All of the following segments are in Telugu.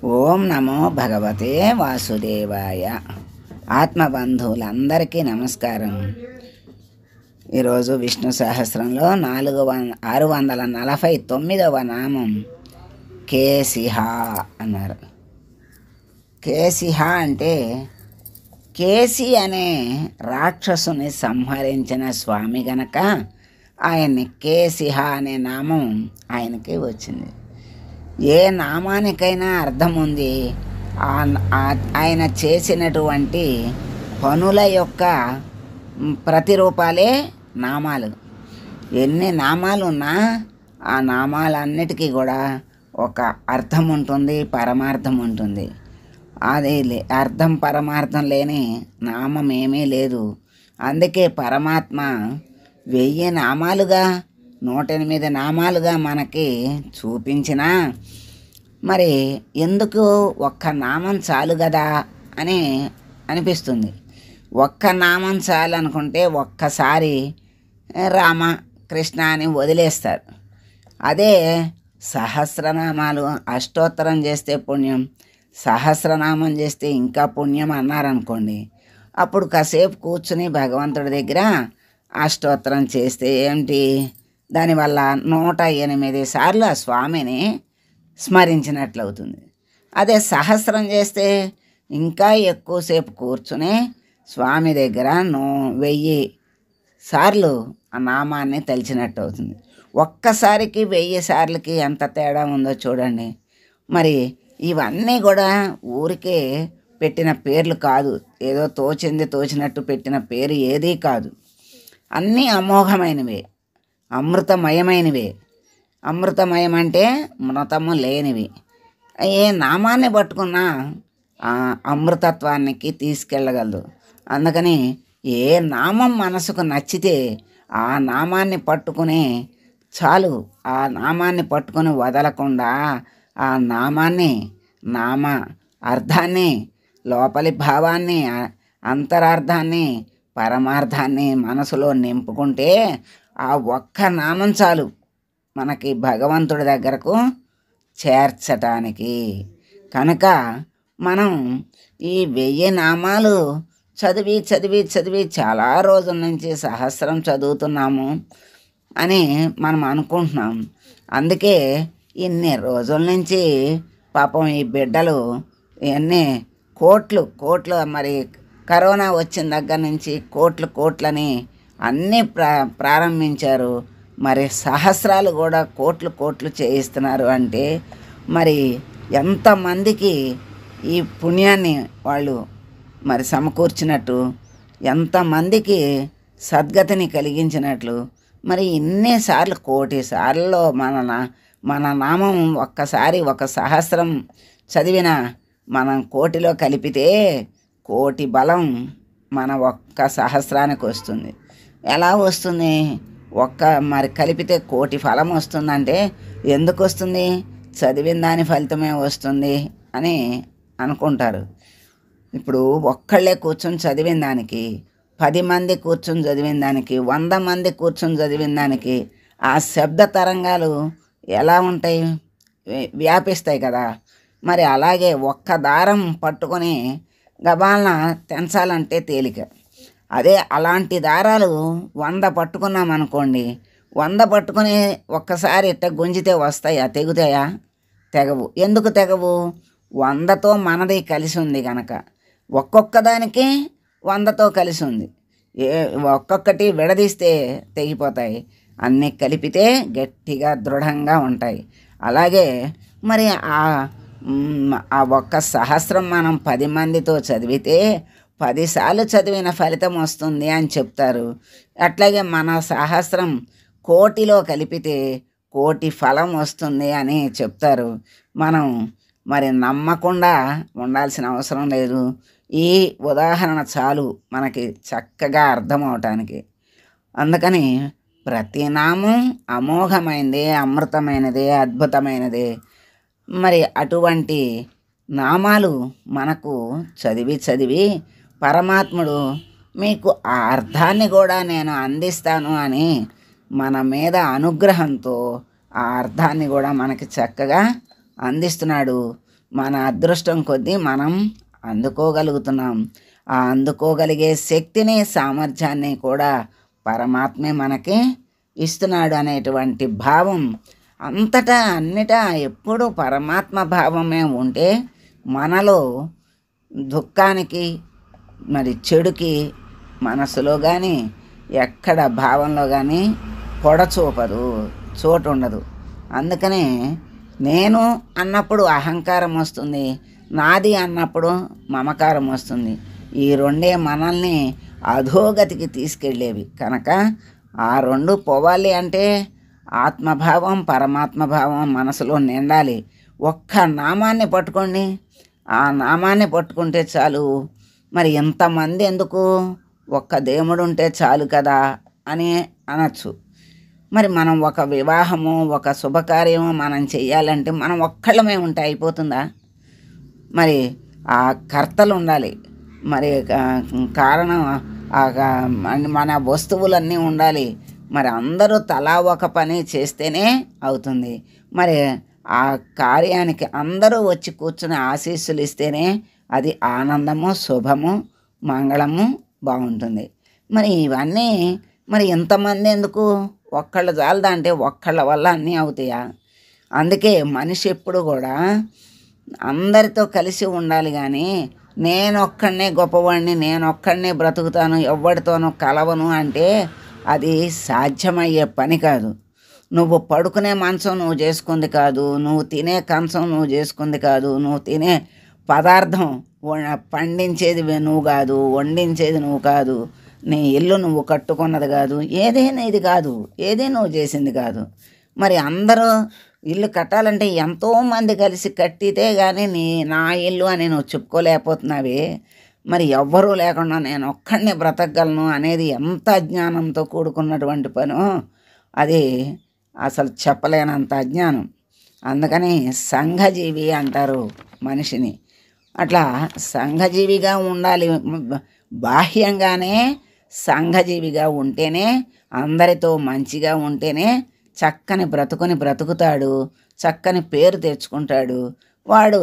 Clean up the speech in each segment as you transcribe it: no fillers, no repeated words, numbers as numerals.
ఓం నమో భగవతే వాసుదేవాయ. ఆత్మబంధువులందరికీ నమస్కారం. ఈరోజు విష్ణు సహస్రంలో 649వ నామం కేసిహ అన్నారు. కేసిహ అంటే కేసి అనే రాక్షసుని సంహరించిన స్వామి గనక ఆయన్ని కేసిహ అనే నామం ఆయనకి వచ్చింది. ఏ నామానికైనా అర్థం ఉంది. ఆయన చేసినటువంటి పనుల యొక్క ప్రతిరూపాలే నామాలు. ఎన్ని నామాలు ఉన్నా ఆ నామాలన్నిటికీ కూడా ఒక అర్థం ఉంటుంది, పరమార్థం ఉంటుంది. అది అర్థం పరమార్థం లేని నామం ఏమీ లేదు. అందుకే పరమాత్మ 1000 నామాలుగా 108 నామాలుగా మనకి చూపించినా మరి ఎందుకు ఒక్క నామం చాలు కదా అని అనిపిస్తుంది. ఒక్క నామం చాలు అనుకుంటే ఒక్కసారి రామ కృష్ణ అని వదిలేస్తారు. అదే సహస్రనామాలు అష్టోత్తరం చేస్తే పుణ్యం, సహస్రనామం చేస్తే ఇంకా పుణ్యం అన్నారనుకోండి, అప్పుడు కాసేపు కూర్చుని భగవంతుడి దగ్గర అష్టోత్తరం చేస్తే ఏంటి, దానివల్ల 108 సార్లు ఆ స్వామిని స్మరించినట్లు అవుతుంది. అదే సహస్రం చేస్తే ఇంకా ఎక్కువసేపు కూర్చుని స్వామి దగ్గర 1000 సార్లు ఆ నామాన్ని తలిచినట్టు అవుతుంది. ఒక్కసారికి 1000 సార్లకి ఎంత తేడా ఉందో చూడండి. మరి ఇవన్నీ కూడా ఊరికే పెట్టిన పేర్లు కాదు, ఏదో తోచినట్టు పెట్టిన పేరు ఏదీ కాదు. అన్నీ అమోఘమైనవే, అమృతమయమైనవే. అమృతమయం అంటే మృతము లేనివి. ఏ నామాన్ని పట్టుకున్నా అమృతత్వానికి తీసుకెళ్ళగలదు. అందుకని ఏ నామం మనసుకు నచ్చితే ఆ నామాన్ని పట్టుకుని చాలు. ఆ నామాన్ని పట్టుకుని వదలకుండా ఆ నామాన్ని, నామ అర్థాన్ని, లోపలి భావాన్ని, అంతరార్థాన్ని, పరమార్థాన్ని మనసులో నింపుకుంటే ఆ ఒక్క నామం చాలు మనకి భగవంతుడి దగ్గరకు చేర్చటానికి. కనుక మనం ఈ 1000 నామాలు చదివి చదివి చదివి చాలా రోజుల నుంచి సహస్రం చదువుతున్నాము అని మనం అనుకుంటున్నాం. అందుకే ఇన్ని రోజుల నుంచి పాపం ఈ బిడ్డలు ఎన్ని కోట్లు మరి కరోనా వచ్చిన దగ్గర నుంచి కోట్లని అన్నీ ప్రారంభించారు. మరి సహస్రాలు కూడా కోట్లు చేయిస్తున్నారు. అంటే మరి ఎంతమందికి ఈ పుణ్యాన్ని వాళ్ళు మరి సమకూర్చినట్టు, ఎంతమందికి సద్గతిని కలిగించినట్లు. మరి ఇన్నిసార్లు 1,000,000 సార్లలో మన నామం ఒక్కసారి ఒక సహస్రం చదివిన మనం 1,000,000లో కలిపితే 1,000,000 బలం మన ఒక్క సహస్రానికి వస్తుంది. ఎలా వస్తుంది? మరి కలిపితే 1,000,000 ఫలం వస్తుందంటే ఎందుకు వస్తుంది? చదివిన దాని ఫలితమే వస్తుంది అని అనుకుంటారు. ఇప్పుడు ఒక్కళ్ళే కూర్చొని చదివిన దానికి, 10 మంది కూర్చొని చదివిన దానికి, 100 మంది కూర్చొని చదివిన దానికి ఆ శబ్ద తరంగాలు ఎలా ఉంటాయి? వ్యాపిస్తాయి కదా. మరి అలాగే ఒక్క దారం పట్టుకొని గబాలన తెంచాలంటే తేలిక. అదే అలాంటి దారాలు 100 పట్టుకున్నామనుకోండి, 100 పట్టుకుని ఒక్కసారి ఇట్ట గుంజితే వస్తాయా? తెగుతాయా? తెగవు. ఎందుకు తెగవు? 100తో మనది కలిసి ఉంది కనుక. ఒక్కొక్క దానికి 100తో కలిసి ఉంది. ఒక్కొక్కటి విడదీస్తే తెగిపోతాయి, అన్నీ కలిపితే గట్టిగా దృఢంగా ఉంటాయి. అలాగే మరి ఆ ఒక్క సహస్రం మనం 10 మందితో చదివితే 10 సార్లు చదివిన ఫలితం వస్తుంది అని చెప్తారు. అట్లాగే మన సహస్రం 1,000,000లో కలిపితే 1,000,000 ఫలం వస్తుంది అని చెప్తారు. మనం మరి నమ్మకుండా ఉండాల్సిన అవసరం లేదు. ఈ ఉదాహరణ చాలు మనకి చక్కగా అర్థం అవటానికి. అందుకని ప్రతి నామం అమోఘమైనదే, అమృతమైనదే, అద్భుతమైనదే. మరి అటువంటి నామాలు మనకు చదివి పరమాత్ముడు మీకు ఆ అర్థాన్ని కూడా నేను అందిస్తాను అని మన మీద అనుగ్రహంతో ఆ అర్థాన్ని కూడా మనకి చక్కగా అందిస్తున్నాడు. మన అదృష్టం కొద్దీ మనం అందుకోగలుగుతున్నాం. ఆ అందుకోగలిగే శక్తిని, సామర్థ్యాన్ని కూడా పరమాత్మే మనకి ఇస్తున్నాడు అనేటువంటి భావం అంతటా అన్నిటా ఎప్పుడూ పరమాత్మ భావమే ఉంటే మనలో దుఃఖానికి మరి చెడుకి మనసులో కానీ ఎక్కడ భావంలో కానీ పొడచూపదు, చోటు ఉండదు. అందుకనే నేను అన్నప్పుడు అహంకారం వస్తుంది, నాది అన్నప్పుడు మమకారం వస్తుంది. ఈ రెండే మనల్ని అధోగతికి తీసుకెళ్ళేవి. కనుక ఆ రెండు పోవాలి అంటే ఆత్మభావం, పరమాత్మభావం మనసులో నిండాలి. ఒక్క నామాన్ని పట్టుకోండి, ఆ నామాన్ని పట్టుకుంటే చాలు. మరి ఎంతమంది ఎందుకు, ఒక్క దేవుడు ఉంటే చాలు కదా అని అనొచ్చు. మరి మనం ఒక వివాహము, ఒక శుభకార్యము మనం చెయ్యాలంటే మనం ఒక్కళ్ళమే ఉంటే అయిపోతుందా? మరి ఆ కర్తలు ఉండాలి, మరి కారణం మన వస్తువులన్నీ ఉండాలి. మరి అందరూ తలా ఒక పని చేస్తేనే అవుతుంది. మరి ఆ కార్యానికి అందరూ వచ్చి కూర్చుని ఆశీస్సులు ఇస్తేనే అది ఆనందము, శుభము, మంగళము బాగుంటుంది. మరి ఇవన్నీ మరి ఇంతమంది ఎందుకు, ఒక్కళ్ళు చాలదా అంటే ఒక్కళ్ళ వల్ల అన్నీ అవుతాయా? అందుకే మనిషి ఎప్పుడు కూడా అందరితో కలిసి ఉండాలి. కానీ నేనొక్కడినే గొప్పవాడిని, నేనొక్కడినే బ్రతుకుతాను, ఎవరితోనూ కలవను అంటే అది సాధ్యమయ్యే పని కాదు. నువ్వు పడుకునే మంచం నువ్వు చేసుకుంది కాదు, నువ్వు తినే కంచం నువ్వు చేసుకుంది కాదు, నువ్వు తినే పదార్థం పండించేది నువ్వు కాదు, వండించేది నువ్వు కాదు, నీ ఇల్లు నువ్వు కట్టుకున్నది కాదు, ఏదైనా ఇది కాదు, ఏదే నువ్వు చేసింది కాదు. మరి అందరూ ఇల్లు కట్టాలంటే ఎంతోమంది కలిసి కట్టితే కానీ నా ఇల్లు అని నువ్వు చెప్పుకోలేకపోతున్నావే. మరి ఎవ్వరూ లేకుండా నేను ఒక్కడినే బ్రతకగలను అనేది ఎంత అజ్ఞానంతో కూడుకున్నటువంటి పనో, అది అసలు చెప్పలేనంత అజ్ఞానం. అందుకని సంఘజీవి అంటారు మనిషిని. అట్లా సంఘజీవిగా ఉండాలి. బాహ్యంగానే సంఘజీవిగా ఉంటేనే, అందరితో మంచిగా ఉంటేనే చక్కని బ్రతుకుతాడు, చక్కని పేరు తెచ్చుకుంటాడు, వాడు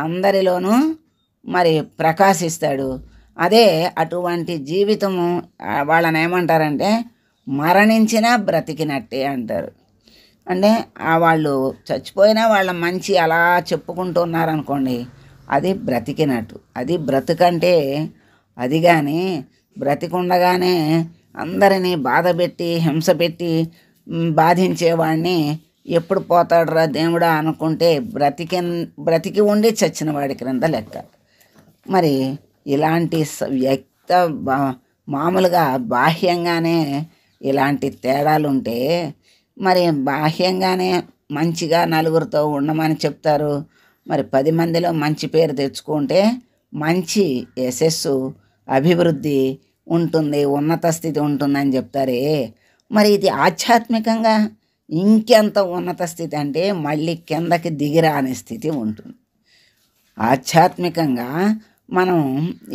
అందరిలోనూ మరి ప్రకాశిస్తాడు. అదే అటువంటి జీవితము వాళ్ళని ఏమంటారంటే మరణించినా బ్రతికినట్టే అంటారు. అంటే వాళ్ళు చచ్చిపోయినా వాళ్ళ మంచి అలా చెప్పుకుంటున్నారనుకోండి, అది బ్రతికినట్టు. అది బ్రతుకంటే అది. కానీ బ్రతికుండగానే అందరినీ బాధపెట్టి, హింస పెట్టి బాధించేవాడిని ఎప్పుడు పోతాడురా దేవుడా అనుకుంటే బ్రతికి ఉండి చచ్చిన వాడి క్రింద లెక్క. మరి ఇలాంటి మామూలుగా బాహ్యంగానే ఇలాంటి తేడాలు ఉంటే, మరి బాహ్యంగానే మంచిగా నలుగురితో ఉండమని చెప్తారు. మరి 10 మందిలో మంచి పేరు తెచ్చుకుంటే మంచి యశస్సు, అభివృద్ధి ఉంటుంది, ఉన్నత స్థితి ఉంటుందని చెప్తారే. మరి ఇది ఆధ్యాత్మికంగా ఇంకెంత ఉన్నత స్థితి అంటే మళ్ళీ కిందకి దిగిరాని స్థితి ఉంటుంది. ఆధ్యాత్మికంగా మనం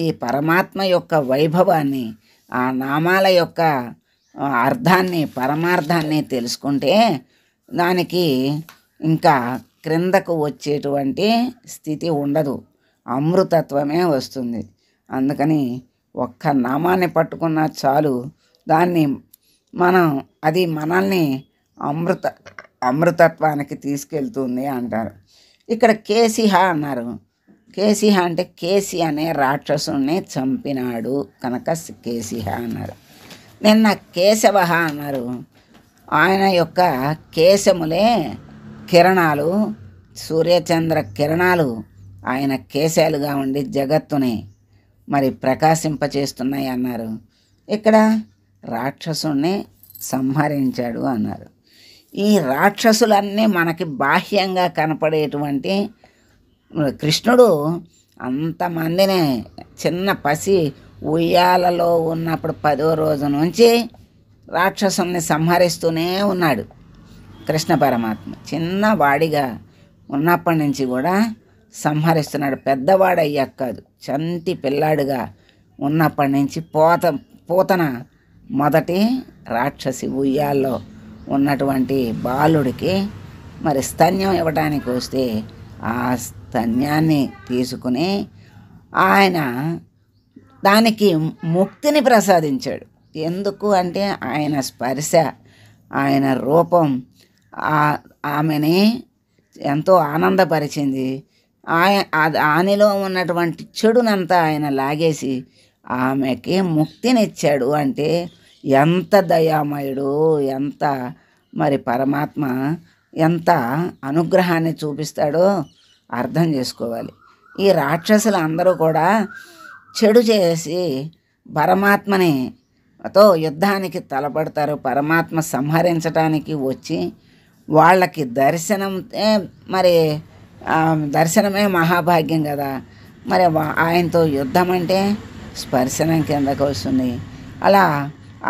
ఈ పరమాత్మ యొక్క వైభవాన్ని, ఆ నామాల యొక్క అర్థాన్ని, పరమార్థాన్ని తెలుసుకుంటే దానికి ఇంకా క్రిందకు వచ్చేటువంటి స్థితి ఉండదు, అమృతత్వమే వస్తుంది. అందుకని ఒక్క నామాన్ని పట్టుకున్నా చాలు, దాన్ని అది మనల్ని అమృతత్వానికి తీసుకెళ్తుంది అంటారు. ఇక్కడ కేసిహ అన్నారు. కేసిహ అంటే కేసి అనే రాక్షసుని చంపినాడు కనుక కేసిహ అన్నారు. నిన్న కేశవ అన్నారు. ఆయన యొక్క కేశములే కిరణాలు, సూర్యచంద్ర కిరణాలు ఆయన కేశాలుగా ఉండి జగత్తుని మరి ప్రకాశింపచేస్తున్నాయి అన్నారు. ఇక్కడ రాక్షసుణ్ణి సంహరించాడు అన్నారు. ఈ రాక్షసులన్నీ మనకి బాహ్యంగా కనపడేటువంటి కృష్ణుడు అంతమందిని చిన్న పసి ఉయ్యాలలో ఉన్నప్పుడు 10వ రోజు నుంచి రాక్షసుల్ని సంహరిస్తూనే ఉన్నాడు కృష్ణ పరమాత్మ. చిన్నవాడిగా ఉన్నప్పటి నుంచి కూడా సంహరిస్తున్నాడు. పెద్దవాడయ్యాక కాదు, చంటి పిల్లాడుగా ఉన్నప్పటి నుంచి పూతన మొదటి రాక్షసి ఉయ్యాల్లో ఉన్నటువంటి బాలుడికి మరి స్తన్యం ఇవ్వడానికి వస్తే ఆ స్తన్యాన్ని తీసుకుని ఆయన దానికి ముక్తిని ప్రసాదించాడు. ఎందుకు అంటే ఆయన స్పర్శ, ఆయన రూపం ఆమెని ఎంతో ఆనందపరిచింది. ఆమెలో ఉన్నటువంటి చెడునంతా ఆయన లాగేసి ఆమెకి ముక్తినిచ్చాడు. అంటే ఎంత దయామయుడు, ఎంత మరి పరమాత్మ ఎంత అనుగ్రహాన్ని చూపిస్తాడో అర్థం చేసుకోవాలి. ఈ రాక్షసులు అందరూ కూడా చెడు చేసి పరమాత్మతో యుద్ధానికి తలపడతారు. పరమాత్మ సంహరించడానికి వచ్చి వాళ్ళకి మరి దర్శనమే మహాభాగ్యం కదా. మరి ఆయనతో యుద్ధం అంటే స్పర్శనం కిందకు వస్తుంది. అలా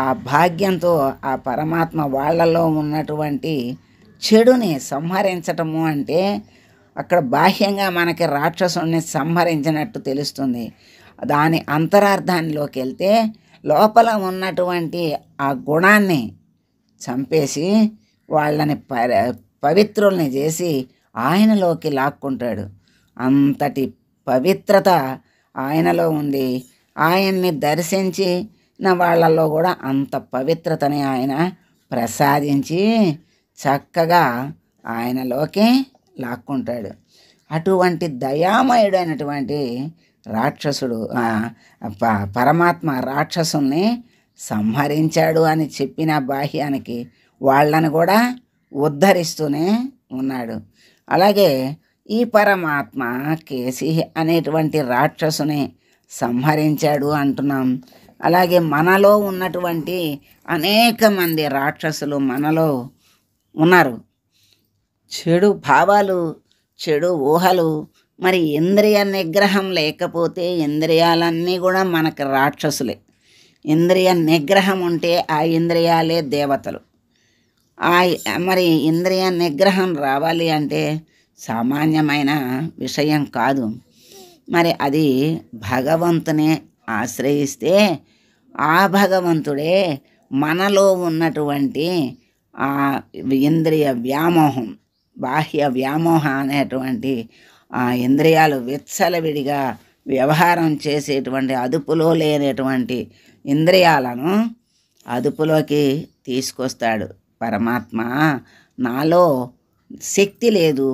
ఆ భాగ్యంతో ఆ పరమాత్మ వాళ్ళలో ఉన్నటువంటి చెడుని సంహరించటము అంటే అక్కడ బాహ్యంగా మనకి రాక్షసుని సంహరించినట్టు తెలుస్తుంది. దాని అంతరార్థానిలోకి వెళ్తే లోపల ఉన్నటువంటి ఆ గుణాన్ని చంపేసి వాళ్ళని పవిత్రుల్ని చేసి ఆయనలోకి లాక్కుంటాడు. అంతటి పవిత్రత ఆయనలో ఉంది. ఆయన్ని దర్శించిన వాళ్ళల్లో కూడా అంత పవిత్రతని ఆయన ప్రసాదించి చక్కగా ఆయనలోకి లాక్కుంటాడు. అటువంటి దయామయుడైనటువంటి రాక్షసుడు పరమాత్మ రాక్షసుల్ని సంహరించాడు అని చెప్పిన బాహ్యానికి వాళ్ళని కూడా ఉద్ధరిస్తూనే ఉన్నాడు. అలాగే ఈ పరమాత్మ కేసి అనేటువంటి రాక్షసుని సంహరించాడు అంటున్నాం. అలాగే మనలో ఉన్నటువంటి అనేక మంది రాక్షసులు మనలో ఉన్నారు. చెడు భావాలు, చెడు ఊహలు, మరి ఇంద్రియ నిగ్రహం లేకపోతే ఇంద్రియాలన్నీ కూడా మనకు రాక్షసులే. ఇంద్రియ నిగ్రహం ఉంటే ఆ ఇంద్రియాలే దేవతలు. మరి ఇంద్రియ నిగ్రహం రావాలి అంటే సామాన్యమైన విషయం కాదు. మరి అది భగవంతునే ఆశ్రయిస్తే ఆ భగవంతుడే మనలో ఉన్నటువంటి ఆ ఇంద్రియ వ్యామోహం, బాహ్య వ్యామోహ అనేటువంటి ఆ ఇంద్రియాలు విచ్చలవిడిగా వ్యవహారం చేసేటువంటి అదుపులో లేనటువంటి ఇంద్రియాలను అదుపులోకి తీసుకొస్తాడు. పరమాత్మ నాలో శక్తి లేదు,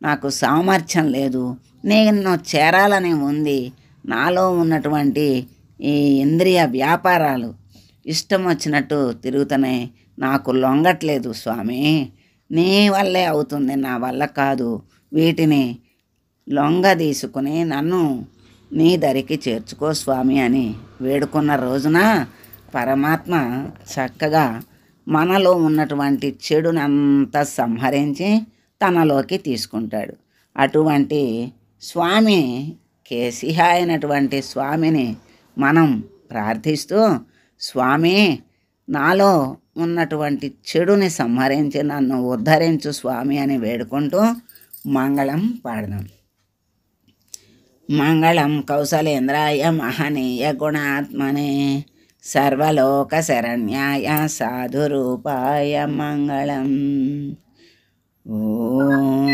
నాకు సామర్థ్యం లేదు, నేను చేరాలని ఉంది, నాలో ఉన్నటువంటి ఈ ఇంద్రియ వ్యాపారాలు ఇష్టం వచ్చినట్టు తిరుగుతున్నాయి, నాకు లొంగట్లేదు స్వామి, నీ వల్లే అవుతుంది, నా వల్ల కాదు, వీటిని లొంగ తీసుకుని నన్ను నీ దరికి చేర్చుకో స్వామి అని వేడుకున్న రోజున పరమాత్మ చక్కగా మనలో ఉన్నటువంటి చెడునంతా సంహరించి తనలోకి తీసుకుంటాడు. అటువంటి స్వామి కేసిహ అయినటువంటి స్వామిని మనం ప్రార్థిస్తూ, స్వామి నాలో ఉన్నటువంటి చెడుని సంహరించి నన్ను ఉద్ధరించు స్వామి అని వేడుకుంటూ మంగళం పాడదాం. మంగళం కౌసలేంద్రాయ మహనీయ గుణాత్మనే సర్వలోక శరణ్యాయ సాధురూపాయ మంగళం. ఓం